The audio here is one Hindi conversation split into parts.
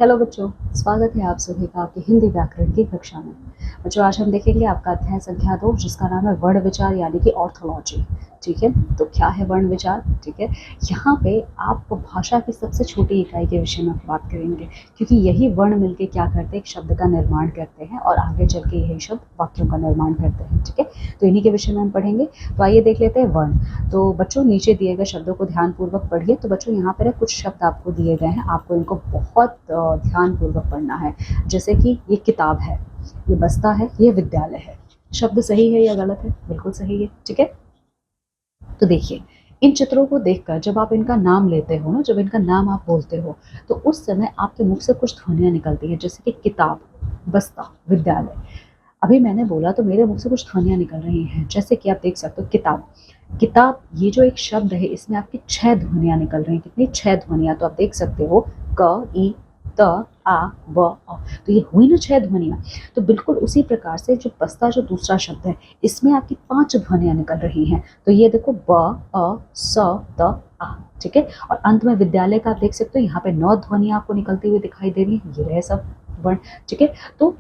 हेलो बच्चों, स्वागत है आप सभी का आपकी हिंदी व्याकरण की कक्षा में। बच्चों, आज हम देखेंगे आपका अध्याय संख्या 2 जिसका नाम है वर्ण विचार यानी कि ऑर्थोलॉजी। ठीक है, तो क्या है वर्ण विचार? ठीक है, यहाँ पे आप भाषा की सबसे छोटी इकाई के विषय में बात करेंगे, क्योंकि यही वर्ण मिलके क्या करते हैं, एक शब्द का निर्माण करते हैं और आगे चल के यही शब्द वाक्यों का निर्माण करते हैं। ठीक है, तो इन्हीं के विषय में हम पढ़ेंगे। तो आइए देख लेते हैं वर्ण। तो बच्चों, नीचे दिए गए शब्दों को ध्यानपूर्वक पढ़िए। तो बच्चों, यहाँ पर कुछ शब्द आपको दिए गए हैं, आपको इनको बहुत ध्यानपूर्वक पढ़ना है। जैसे कि ये किताब है, ये बस्ता है, ये विद्यालय है। शब्द सही है या गलत है? बिल्कुल सही है। ठीक है, तो देखिए, इन चित्रों को देखकर जब आप इनका नाम लेते हो ना, जब इनका नाम आप बोलते हो, तो उस समय आपके मुख से कुछ ध्वनियां निकलती है, जैसे कि किताब, बस्ता, विद्यालय। अभी मैंने बोला तो मेरे मुख से कुछ ध्वनियां निकल रही हैं, जैसे कि आप देख सकते हो किताब। किताब, ये जो एक शब्द है, इसमें आपकी 6 ध्वनियां निकल रही हैं। कितनी? 6 ध्वनियां। तो आप देख सकते हो क, ई, त, आ, व, अ। तो ये हुई ना 6 ध्वनियां। तो बिल्कुल उसी प्रकार से जो बस्ता, जो दूसरा शब्द है, इसमें आपकी 5 ध्वनियां निकल रही हैं। तो ये देखो ब, अ, स, त, आ। ठीक है, और अंत में विद्यालय का आप देख सकते हो, यहाँ पे 9 ध्वनियां आपको निकलती हुई दिखाई दे रही है। ये रहे सब वर्ण। ठीक है, तो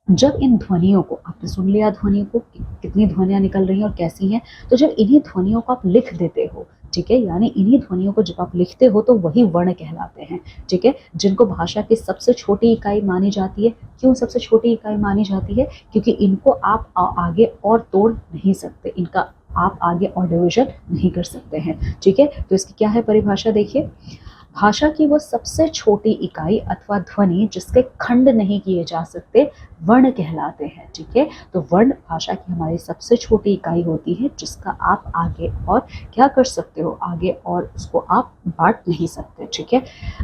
जब इन ध्वनियों को आपने सुन लिया, ध्वनियों को कितनी ध्वनियां निकल रही हैं और कैसी हैं, तो जब इन्हीं ध्वनियों को आप लिख देते हो, ठीक है, यानी इन्हीं ध्वनियों को जब आप लिखते हो तो वही वर्ण कहलाते हैं। ठीक है, जिनको भाषा की सबसे छोटी इकाई मानी जाती है। क्यों सबसे छोटी इकाई मानी जाती है? क्योंकि इनको आप आगे और तोड़ नहीं सकते, इनका आप आगे और डिविजन नहीं कर सकते हैं। ठीक है, तो इसकी क्या है परिभाषा? देखिए, भाषा की वो सबसे छोटी इकाई अथवा ध्वनि जिसके खंड नहीं किए जा सकते, वर्ण कहलाते हैं। ठीक है, तो वर्ण भाषा की हमारी सबसे छोटी इकाई होती है, जिसका आप आगे और क्या कर सकते हो, आगे और उसको आप बांट नहीं सकते। ठीक है,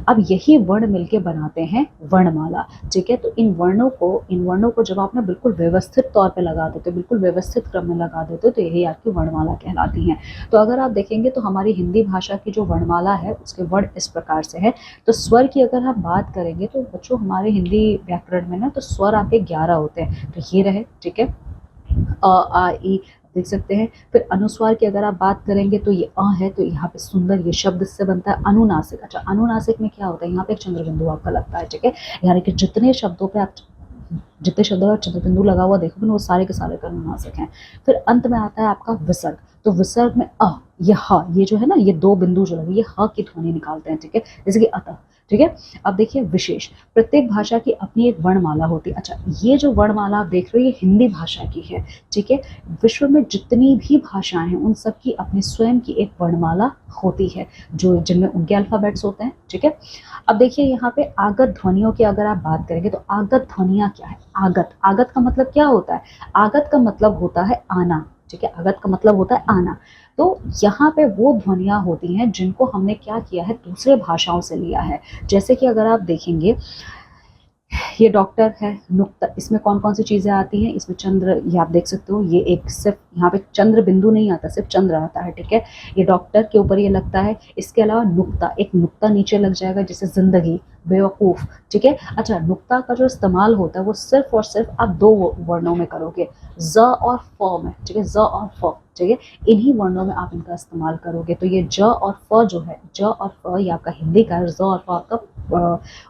अब यही वर्ण मिलके बनाते हैं वर्णमाला। ठीक है, तो इन वर्णों को जब आप ना बिल्कुल व्यवस्थित तौर पे लगा देते हो, बिल्कुल व्यवस्थित क्रम में लगा देते हो, तो यही आपकी वर्णमाला कहलाती हैं। तो अगर आप देखेंगे तो हमारी हिंदी भाषा की जो वर्णमाला है, उसके वर्ण इस प्रकार से है। तो स्वर की अगर हम बात करेंगे तो बच्चों, हमारे हिंदी व्याकरण में ना तो स्वर आपके 11 होते हैं। तो ये रहे। ठीक है, अ, आ, ई देख सकते हैं। फिर अनुस्वार की अगर आप बात करेंगे तो ये अ है, तो यहाँ पे सुंदर ये शब्द से बनता है अनुनासिक। अच्छा, अनुनासिक में क्या होता है? यहाँ पे एक चंद्र बिंदु आपका लगता है। ठीक है, यानी कि जितने शब्दों पर चंद्र बिंदु लगा हुआ देखोगे ना, वो सारे के सारे अनुनासिक हैं। फिर अंत में आता है आपका विसर्ग। तो विसर्ग में ये ह, ये जो है ना, ये 2 बिंदु जो लगे, ये ह की ध्वनि निकालते हैं। ठीक है, जैसे कि अतः। ठीक है, अब देखिए विशेष, प्रत्येक भाषा की अपनी एक वर्णमाला होती है। अच्छा, ये जो वर्णमाला आप देख रहे हो, ये हिंदी भाषा की है। ठीक है, विश्व में जितनी भी भाषाएं हैं, उन सब की अपनी स्वयं की एक वर्णमाला होती है, जो जिनमें उनके अल्फाबेट्स होते हैं। ठीक है, अब देखिए यहाँ पे आगत ध्वनियों की अगर आप बात करेंगे तो आगत ध्वनियाँ क्या है? आगत, आगत का मतलब क्या होता है? आगत का मतलब होता है आना। ठीक है, आगत का मतलब होता है आना। तो यहाँ पे वो ध्वनियाँ होती हैं जिनको हमने क्या किया है, दूसरे भाषाओं से लिया है। जैसे कि अगर आप देखेंगे, ये डॉक्टर है, नुक्ता, इसमें कौन कौन सी चीज़ें आती हैं? इसमें चंद्र, ये आप देख सकते हो, ये एक सिर्फ यहाँ पे चंद्र बिंदु नहीं आता, सिर्फ चंद्र आता है। ठीक है, ये डॉक्टर के ऊपर ये लगता है। इसके अलावा नुक्ता, एक नुक्ता नीचे लग जाएगा, जैसे जिंदगी, बेवकूफ़। ठीक है, अच्छा, नुक्ता का जो इस्तेमाल होता है वो सिर्फ और सिर्फ आप 2 वर्णों में करोगे, ज और फ में। ठीक है, ज और फ। ठीक है, इन्हीं वर्णों में आप इनका इस्तेमाल करोगे। तो ये ज और फ जो है, ज और फ ये आपका हिंदी का है, ज और फ आपका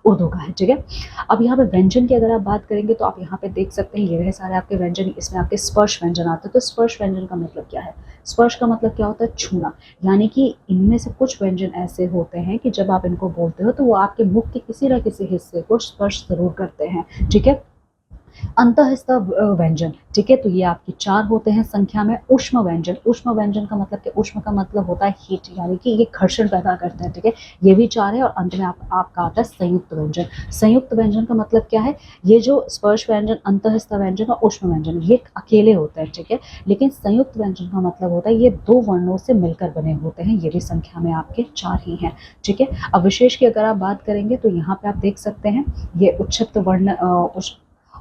उर्दू का है। ठीक है, अब यहाँ पे व्यंजन की अगर आप बात करेंगे तो आप यहाँ पे देख सकते हैं, ये रहे सारे आपके व्यंजन। इसमें आपके स्पर्श व्यंजन आते हैं। तो स्पर्श व्यंजन का मतलब क्या है? स्पर्श का मतलब क्या होता है? छूना। यानी कि इनमें से कुछ व्यंजन ऐसे होते हैं कि जब आप इनको बोलते हो तो वो आपके मुख के किसी न किसी हिस्से को स्पर्श जरूर करते हैं। ठीक है, अंतःस्थ व्यंजन। ठीक है, तो ये आपके 4 होते हैं संख्या में। ऊष्म व्यंजन, ऊष्म व्यंजन का मतलब क्या? ऊष्म का मतलब होता है हीट, यानी कि ये घर्षण पैदा करते हैं। ठीक है, ये भी 4 है। और अंत में आपका आता है संयुक्त व्यंजन। संयुक्त व्यंजन का मतलब क्या है? ये जो स्पर्श व्यंजन, अंतःस्थ व्यंजन और ऊष्म व्यंजन, ये अकेले होते हैं। ठीक है, लेकिन संयुक्त व्यंजन का मतलब होता है ये 2 वर्णों से मिलकर बने होते हैं। ये भी संख्या में आपके 4 ही हैं। ठीक है, अब विशेष की अगर आप बात करेंगे तो यहाँ पे आप देख सकते हैं, ये उच्छिष्ट वर्ण,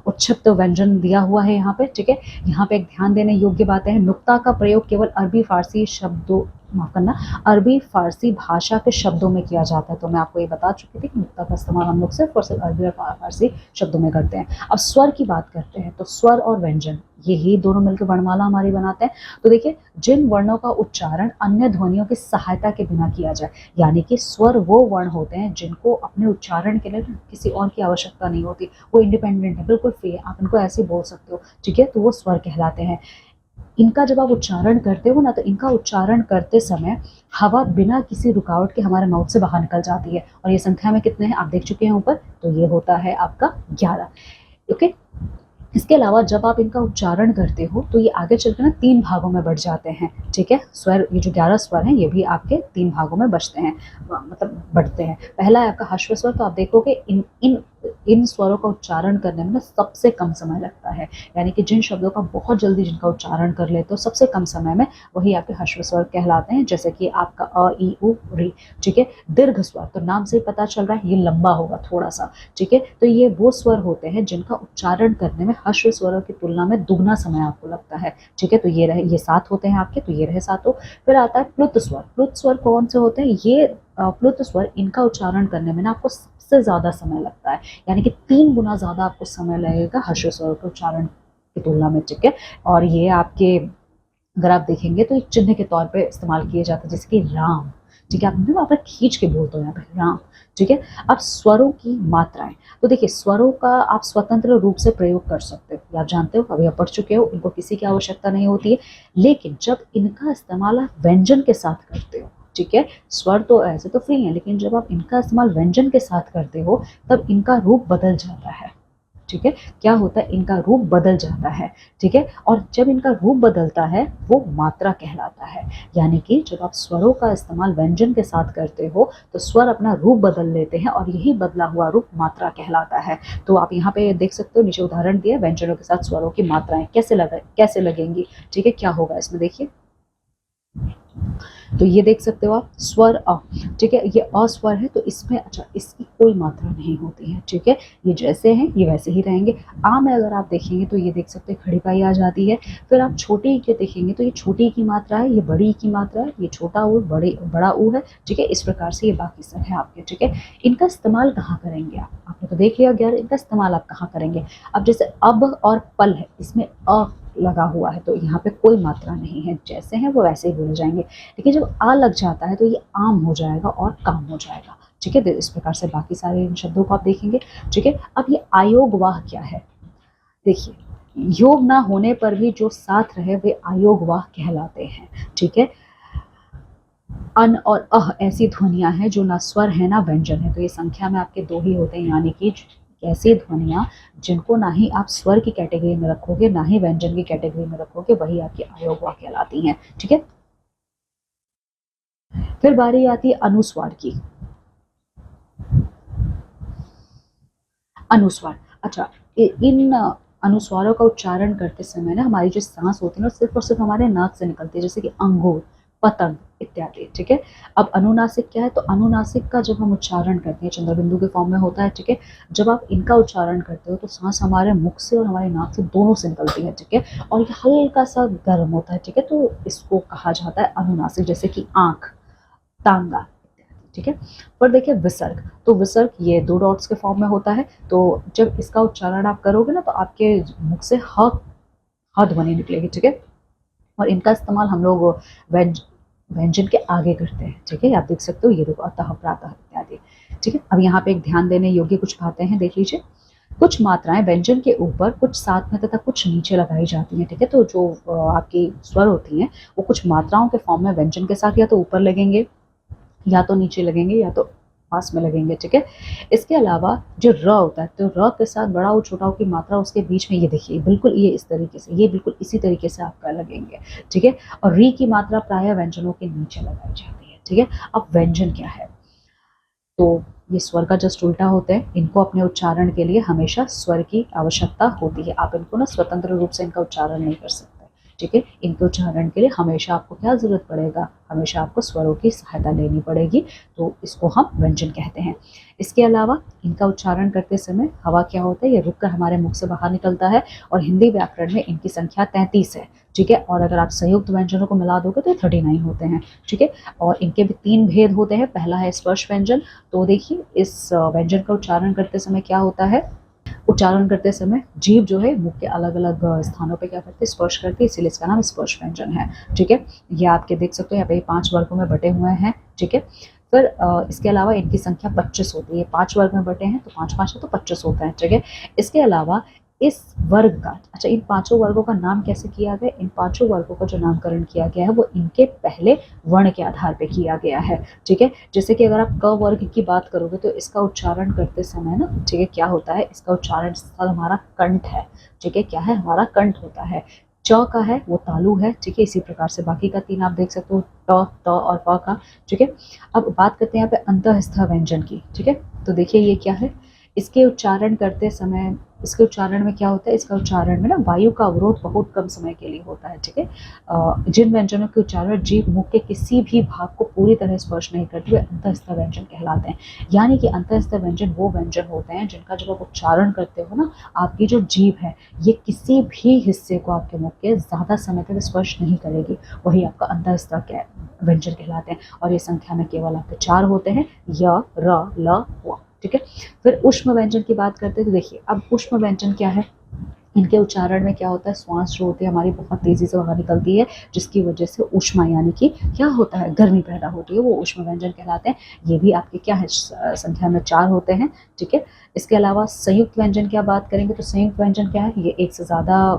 उच्छिष्ट व्यंजन दिया हुआ है यहाँ पे। ठीक है, यहाँ पे एक ध्यान देने योग्य बातें हैं। नुक्ता का प्रयोग केवल अरबी फारसी शब्दों माफ़ करना, अरबी फ़ारसी भाषा के शब्दों में किया जाता है। तो मैं आपको ये बता चुकी थी कि नुक्ता का इस्तेमाल हम लोग सिर्फ़ और सिर्फ़ अरबी और फ़ारसी शब्दों में करते हैं। अब स्वर की बात करते हैं, तो स्वर और व्यंजन यही दोनों मिलकर वर्णमाला हमारी बनाते हैं। तो देखिए, जिन वर्णों का उच्चारण अन्य ध्वनियों की सहायता के बिना किया जाए, यानी कि स्वर वो वर्ण होते हैं जिनको अपने उच्चारण के लिए किसी और की आवश्यकता नहीं होती, वो इंडिपेंडेंट है, बिल्कुल फ्री है, आप इनको ऐसे ही बोल सकते हो, ठीक है? तो वो स्वर कहलाते हैं। इनका जब आप उच्चारण करते हो ना, तो इनका उच्चारण करते समय हवा बिना किसी रुकावट के हमारे माउथ से बाहर निकल जाती है। और ये संख्या में कितने हैं आप देख चुके हैं ऊपर, तो ये होता है आपका 11। ओके। इसके अलावा जब आप इनका उच्चारण करते हो तो ये आगे चलकर ना 3 भागों में बढ़ जाते हैं, ठीक है? स्वर, ये जो 11 स्वर हैं, ये भी आपके 3 भागों में बचते हैं, मतलब बढ़ते हैं। पहला है आपका ह्रस्व स्वर, तो आप देखोगे इन इन इन स्वरों का उच्चारण करने में ना सबसे कम समय लगता है, यानी कि जिन शब्दों का बहुत जल्दी जिनका उच्चारण कर लेते हो सबसे कम समय में, वही आपके ह्रस्व स्वर कहलाते हैं, जैसे कि आपका अ, ई, उ, री, ठीक है? दीर्घ स्वर, तो नाम से ही पता चल रहा है ये लंबा होगा थोड़ा सा, ठीक है? तो ये वो स्वर होते हैं जिनका उच्चारण करने में ह्रस्व स्वरों की तुलना में दुगना समय आपको लगता है, ठीक है? तो ये रहे, ये 7 होते हैं आपके, तो ये रहे 7। फिर आता है प्लुत स्वर। प्लुत स्वर कौन से होते हैं? ये प्लुत स्वर, इनका उच्चारण करने में ना आपको सबसे ज़्यादा समय लगता है, यानी कि 3 गुना ज़्यादा आपको समय लगेगा ह्रस्व स्वरों के उच्चारण की तुलना में, ठीक है? और ये आपके, अगर आप देखेंगे तो एक चिन्ह के तौर पे इस्तेमाल किए जाते हैं, जैसे कि राम, ठीक है? आप वहाँ पर खींच के बोलते हो यहाँ पे राम, ठीक है? अब स्वरों की मात्राएं, तो देखिए स्वरों का आप स्वतंत्र रूप से प्रयोग कर सकते हो, ये आप जानते हो, अभी आप पढ़ चुके हो, इनको किसी की आवश्यकता नहीं होती है। लेकिन जब इनका इस्तेमाल आप व्यंजन के साथ करते हो, ठीक है? स्वर तो ऐसे तो फ्री है, लेकिन जब आप इनका इस्तेमाल व्यंजन के साथ करते हो तब इनका रूप बदल जाता है, ठीक है? क्या होता है? इनका रूप बदल जाता है, ठीक है? और जब इनका रूप बदलता है वो मात्रा कहलाता है, यानी कि जब आप स्वरों का इस्तेमाल व्यंजन के साथ करते हो तो स्वर अपना रूप बदल लेते हैं और यही बदला हुआ रूप मात्रा कहलाता है। तो आप यहाँ पे देख सकते हो, नीचे उदाहरण दिया है, व्यंजनों के साथ स्वरों की मात्राएं कैसे लगेंगी, ठीक है? क्या होगा इसमें देखिए, तो ये देख सकते हो आप, स्वर अ, ठीक है? ये अस्वर है, तो इसमें अच्छा इसकी कोई मात्रा नहीं होती है, ठीक है? ये जैसे हैं ये वैसे ही रहेंगे। आ में अगर आप देखेंगे तो ये देख सकते हैं खड़ी पाई आ जाती है। फिर आप छोटी के देखेंगे तो ये छोटी की मात्रा है, ये बड़ी की मात्रा है, ये छोटा ऊ बड़ा ऊ है, ठीक है? इस प्रकार से ये बाकी सब है आपके, ठीक है? इनका इस्तेमाल कहाँ करेंगे आप? आपने तो देख लिया 11, इनका इस्तेमाल आप कहाँ करेंगे? अब जैसे अब और पल है, इसमें अ लगा हुआ है, तो यहाँ पे कोई मात्रा नहीं है, जैसे हैं वो वैसे ही बोले जाएंगे। लेकिन जब आ लग जाता है तो ये आम हो जाएगा और काम हो जाएगा, ठीक है? इस प्रकार से बाकी सारे इन शब्दों को आप देखेंगे, ठीक है? अब ये आयोगवाह क्या है? देखिए, योग ना होने पर भी जो साथ रहे वे आयोगवाह कहलाते हैं, ठीक है? अन और अह ऐसी ध्वनियां हैं जो ना स्वर है ना व्यंजन है, तो ये संख्या में आपके 2 ही होते हैं, यानी कि ऐसी ध्वनियां जिनको ना ही आप स्वर की कैटेगरी में रखोगे ना ही व्यंजन की कैटेगरी में रखोगे, वही आपकी अयोगवाह कहलाती हैं, ठीक है? फिर बारी आती है अनुस्वार की। अनुस्वार, अच्छा, इन अनुस्वारों का उच्चारण करते समय ना हमारी जो सांस होती है ना सिर्फ और सिर्फ हमारे नाक से निकलती है, जैसे कि अंगूर, पतंग इत्यादि, ठीक है? अब अनुनासिक क्या है? तो अनुनासिक का जब हम उच्चारण करते हैं चंद्रबिंदु के फॉर्म में होता है, ठीक है? जब आप इनका उच्चारण करते हो तो सांस हमारे मुख से और हमारे नाक से दोनों से निकलती है, ठीक है? और ये हल्का सा गर्म होता है, ठीक है? तो इसको कहा जाता है अनुनासिक, जैसे कि आंख, तांगा, ठीक है? पर देखिए विसर्ग, तो विसर्ग ये 2 डॉट्स के फॉर्म में होता है, तो जब इसका उच्चारण आप करोगे ना तो आपके मुख से ह ध्वनि निकलेगी, ठीक है? और इनका इस्तेमाल हम लोग व्यंजन के आगे करते हैं, ठीक है? आप देख सकते हो, ये देखो अतः, प्रातः इत्यादि, ठीक है? अब यहाँ पे एक ध्यान देने योग्य कुछ बातें हैं, देख लीजिए। कुछ मात्राएं व्यंजन के ऊपर, कुछ साथ में तथा कुछ नीचे लगाई जाती हैं, ठीक है? तो जो आपकी स्वर होती हैं वो कुछ मात्राओं के फॉर्म में व्यंजन के साथ या तो ऊपर लगेंगे या तो नीचे लगेंगे या तो पास में लगेंगे, ठीक है? इसके अलावा जो र होता है, तो र के साथ बड़ा ऊ छोटा ऊ की मात्रा उसके बीच में, ये देखिए बिल्कुल ये इस तरीके से, ये बिल्कुल इसी तरीके से आपका लगेंगे, ठीक है? और री की मात्रा प्रायः व्यंजनों के नीचे लगाई जाती है, ठीक है? अब व्यंजन क्या है? तो ये स्वर का जस्ट उल्टा होते हैं, इनको अपने उच्चारण के लिए हमेशा स्वर की आवश्यकता होती है, आप इनको ना स्वतंत्र रूप से इनका उच्चारण नहीं कर सकते, ठीक है। इनके उच्चारण के लिए हमेशा आपको क्या ज़रूरत पड़ेगा, हमेशा आपको स्वरों की सहायता लेनी पड़ेगी, तो इसको हम व्यंजन कहते हैं। इसके अलावा इनका उच्चारण करते समय हवा क्या होता है, ये रुक कर हमारे मुख से बाहर निकलता है और हिंदी व्याकरण में इनकी संख्या 33 है, ठीक है। और अगर आप संयुक्त व्यंजनों को मिला दोगे तो 39 होते हैं, ठीक है। और इनके भी 3 भेद होते हैं। पहला है स्पर्श व्यंजन। तो देखिए इस व्यंजन का उच्चारण करते समय क्या होता है, उच्चारण करते समय जीभ जो है मुख के अलग अलग स्थानों पे क्या करती है, स्पर्श करती है, इसीलिए इसका नाम स्पर्श व्यंजन है, ठीक है। ये आपके देख सकते हो यहाँ पे 5 वर्गों में बटे हुए हैं, ठीक है। फिर इसके अलावा इनकी संख्या 25 होती है, 5 वर्ग में बटे हैं तो 5 5 है तो 25 होता है, ठीक है। इसके अलावा इस वर्ग का, अच्छा इन पांचों वर्गों का नाम कैसे किया गया, इन पांचों वर्गों का जो नामकरण किया गया है वो इनके पहले वर्ण के आधार पे किया गया है, ठीक है। जैसे कि अगर आप क वर्ग की बात करोगे तो इसका उच्चारण करते समय ना, ठीक है, क्या होता है, इसका उच्चारण स्थल हमारा कंठ है, ठीक है, क्या है, हमारा कंठ होता है। च का है वो तालु है, ठीक है। इसी प्रकार से बाकी का 3 आप देख सकते हो, ट, त और प का, ठीक है। अब बात करते हैं यहाँ पे अंतःस्थ व्यंजन की, ठीक है। तो देखिए ये क्या है, इसके उच्चारण करते समय, इसके उच्चारण में क्या होता है, इसका उच्चारण में ना वायु का अवरोध बहुत कम समय के लिए होता है, ठीक है। जिन व्यंजनों के उच्चारण जीभ मुख के किसी भी भाग को पूरी तरह स्पर्श नहीं करते हुए अंतःस्थ व्यंजन कहलाते हैं। यानी कि अंतःस्थ व्यंजन वो व्यंजन होते हैं जिनका जब आप उच्चारण करते हो ना, आपकी जो जीभ है ये किसी भी हिस्से को आपके मुख के ज़्यादा समय तक स्पर्श नहीं करेगी, वही आपका अंतःस्थ व्यंजन कहलाते हैं। और ये संख्या में केवल आपके 4 होते हैं, य, र, ल, व, ठीक है। फिर ऊष्म व्यंजन की बात करते हैं तो देखिए अब ऊष्म व्यंजन क्या है, इनके उच्चारण में क्या होता है, श्वास जो होती है हमारी बहुत तेजी से बाहर निकलती है, जिसकी वजह से ऊष्मा यानी कि क्या होता है, गर्मी पैदा होती है, वो ऊष्म व्यंजन कहलाते हैं। ये भी आपके क्या है, संख्या में 4 होते हैं, ठीक है। इसके अलावा संयुक्त व्यंजन की बात करेंगे तो संयुक्त व्यंजन क्या है, ये एक से ज़्यादा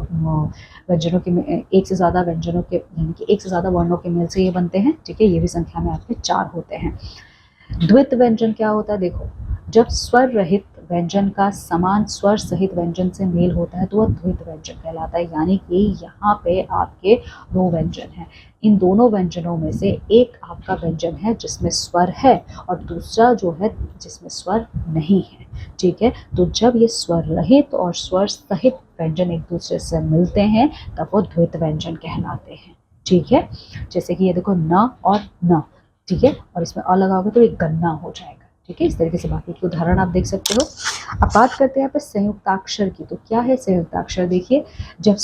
व्यंजनों के, एक से ज़्यादा व्यंजनों के यानी कि एक से ज़्यादा वर्णों के मेल से ये बनते हैं, ठीक है। ये भी संख्या में आपके 4 होते हैं। द्वित व्यंजन क्या होता है, देखो जब स्वर रहित व्यंजन का समान स्वर सहित व्यंजन से मेल होता है तो वह द्वित व्यंजन कहलाता है। यानी कि यहाँ पे आपके 2 व्यंजन हैं, इन दोनों व्यंजनों में से एक आपका व्यंजन है जिसमें स्वर है और दूसरा जो है जिसमें स्वर नहीं है, ठीक है। तो जब ये स्वर रहित और स्वर सहित व्यंजन एक दूसरे से मिलते हैं तब वो द्वित व्यंजन कहलाते हैं, ठीक है। जैसे कि ये देखो न और न, ठीक है, और इसमें अ लगाओगे तो एक गन्ना हो जाएगा, ठीक है। इस तरीके से बाकी के उदाहरण आप देख सकते हो। अब बात करते हैं यहाँ पे संयुक्ताक्षर की, तो क्या है संयुक्ताक्षर, देखिए जब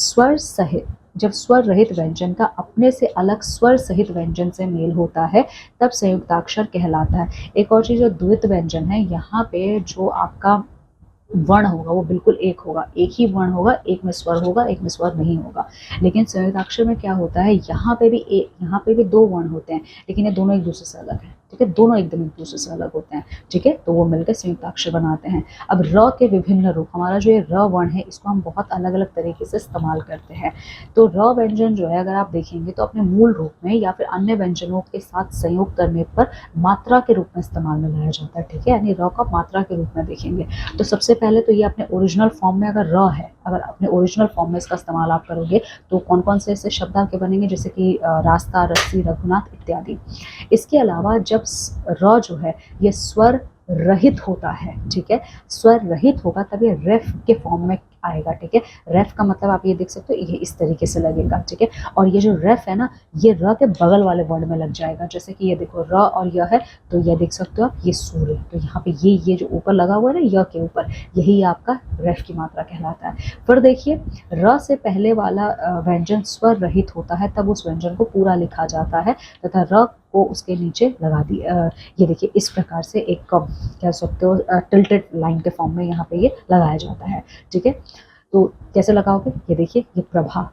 स्वर रहित व्यंजन का अपने से अलग स्वर सहित व्यंजन से मेल होता है तब संयुक्ताक्षर कहलाता है। एक और चीज़ जो द्वित व्यंजन है, यहाँ पे जो आपका वर्ण होगा वो बिल्कुल एक होगा, एक ही वर्ण होगा, एक में स्वर होगा, एक में स्वर नहीं होगा। लेकिन संयुक्ताक्षर में क्या होता है, यहाँ पे भी 2 वर्ण होते हैं, लेकिन ये दोनों एक दूसरे से अलग हैं, ठीक है, दोनों एकदम एक दूसरे से अलग होते हैं, ठीक है। तो वो मिलकर संयुक्ताक्षर बनाते हैं। अब र के विभिन्न रूप, हमारा जो ये र वर्ण है इसको हम बहुत अलग अलग तरीके से इस्तेमाल करते हैं। तो र व्यंजन जो है अगर आप देखेंगे तो अपने मूल रूप में या फिर अन्य व्यंजनों के साथ संयोग करने पर मात्रा के रूप में इस्तेमाल में लाया जाता है, ठीक है। यानी र का मात्रा के रूप में देखेंगे तो सबसे पहले तो ये अपने ओरिजिनल फॉर्म में अगर र है, अगर अपने ओरिजिनल फॉर्म में इसका इस्तेमाल आप करोगे तो कौन कौन से ऐसे शब्द आपके बनेंगे, जैसे कि रास्ता, रस्सी, रघुनाथ इत्यादि। इसके अलावा जब र जो है ये स्वर रहित होता है, ठीक है, स्वर रहित होगा तब ये रेफ के फॉर्म में आएगा, ठीक है। रेफ का मतलब आप ये देख सकते हो, ये इस तरीके से लगेगा, ठीक है। और ये जो रेफ है ना, ये र के बगल वाले वर्ड में लग जाएगा, जैसे कि ये देखो र और य है तो ये देख सकते हो आप, ये सूर्य, तो यहाँ पे ये जो ऊपर लगा हुआ है ना य के ऊपर, यही आपका रेफ की मात्रा कहलाता है। फिर देखिए र से पहले वाला व्यंजन स्वर रहित होता है तब उस व्यंजन को पूरा लिखा जाता है तथा र को उसके नीचे लगा दिया, ये देखिए इस प्रकार से एक कह सकते हो टिल्टेड लाइन के फॉर्म में यहाँ पे ये लगाया जाता है, ठीक है। तो कैसे लगाओगे, ये देखिए ये प्रभा,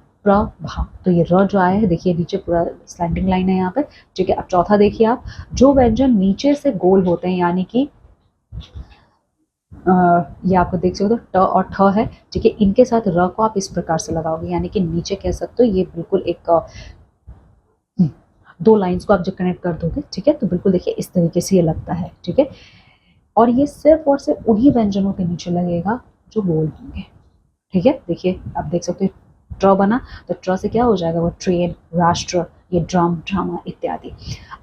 तो ये र जो आया है देखिए नीचे पूरा स्लैंडिंग लाइन है यहाँ पे, ठीक है। अब चौथा देखिए आप, जो व्यंजन नीचे से गोल होते हैं यानी कि ये आपको देख सकते हो ट और ठ है, ठीक है, इनके साथ र को आप इस प्रकार से लगाओगे, यानी कि नीचे कह सकते हो ये बिल्कुल एक 2 लाइंस को आप जब कनेक्ट कर दोगे, ठीक है, तो बिल्कुल देखिए इस तरीके से ये लगता है, ठीक है। और ये सिर्फ और सिर्फ उन्हीं व्यंजनों के नीचे लगेगा जो गोल होंगे, ठीक है। देखिए आप देख सकते हो ट्र बना तो ट्र से क्या हो जाएगा, वो ट्रेन, राष्ट्र, ये ड्रम, ड्रामा इत्यादि।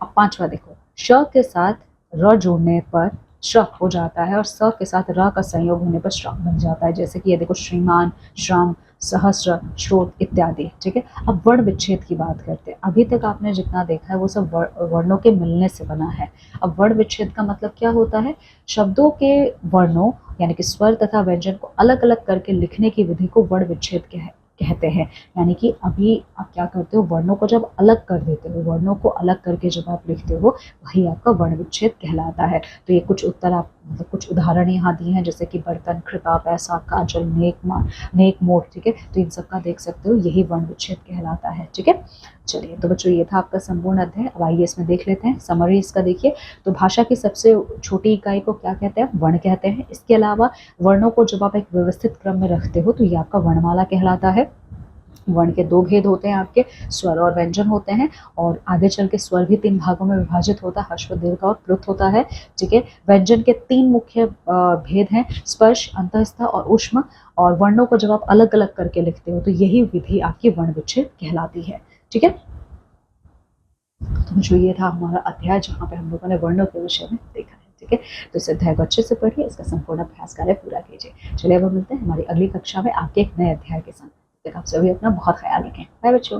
अब 5वां देखो, श के साथ र जोड़ने पर श्र हो जाता है और स के साथ र का संयोग होने पर श्र बन जाता है। जैसे कि ये देखो श्रीमान, श्रम, सहस्र, स्रोत इत्यादि। ठीक है, अब वर्ण विच्छेद की बात करते हैं। अभी तक आपने जितना देखा है वो सब वर्णों के मिलने से बना है। अब वर्ण विच्छेद का मतलब क्या होता है? शब्दों के वर्णों यानी कि स्वर तथा व्यंजन को अलग अलग करके लिखने की विधि को वर्ण विच्छेद कहते हैं। यानी कि अभी आप क्या करते हो, वर्णों को जब अलग कर देते हो, वर्णों को अलग करके जब आप लिखते हो, वही आपका वर्ण विच्छेद कहलाता है। तो ये कुछ उत्तर आप मतलब कुछ उदाहरण यहाँ दिए हैं, जैसे कि बर्तन, कृपा, पैसा, काजल, नेक मोर। ठीक है, तो इन सब का देख सकते हो, यही वर्ण विच्छेद कहलाता है। ठीक है, चलिए तो बच्चों ये था आपका संपूर्ण अध्याय। अब आइए इसमें देख लेते हैं समरी इसका। देखिए, तो भाषा की सबसे छोटी इकाई को क्या कहते हैं? वर्ण कहते हैं। इसके अलावा वर्णों को जब आप एक व्यवस्थित क्रम में रखते हो तो ये आपका वर्णमाला कहलाता है। वर्ण के दो भेद होते हैं आपके, स्वर और व्यंजन होते हैं, और आगे चल के स्वर भी 3 भागों में विभाजित होता है, ह्रस्व, दीर्घ और प्लुत होता है। ठीक है, व्यंजन के 3 मुख्य भेद हैं, स्पर्श, अंतःस्थ और ऊष्म। और वर्णों को जब आप अलग अलग करके लिखते हो तो यही विधि आपकी वर्ण विच्छेद कहलाती है। ठीक है, तो जो ये था हमारा अध्याय जहाँ पे हम लोगों ने वर्णों के विषय में देखा है। ठीक है, तो इस अध्याय को अच्छे से पढ़िए, इसका संपूर्ण अभ्यास कार्य पूरा कीजिए। चलिए अब हम मिलते हैं हमारी अगली कक्षा में आपके एक नए अध्याय के साथ। तब तक आप सभी अपना बहुत ख्याल रखें। बाय बच्चों।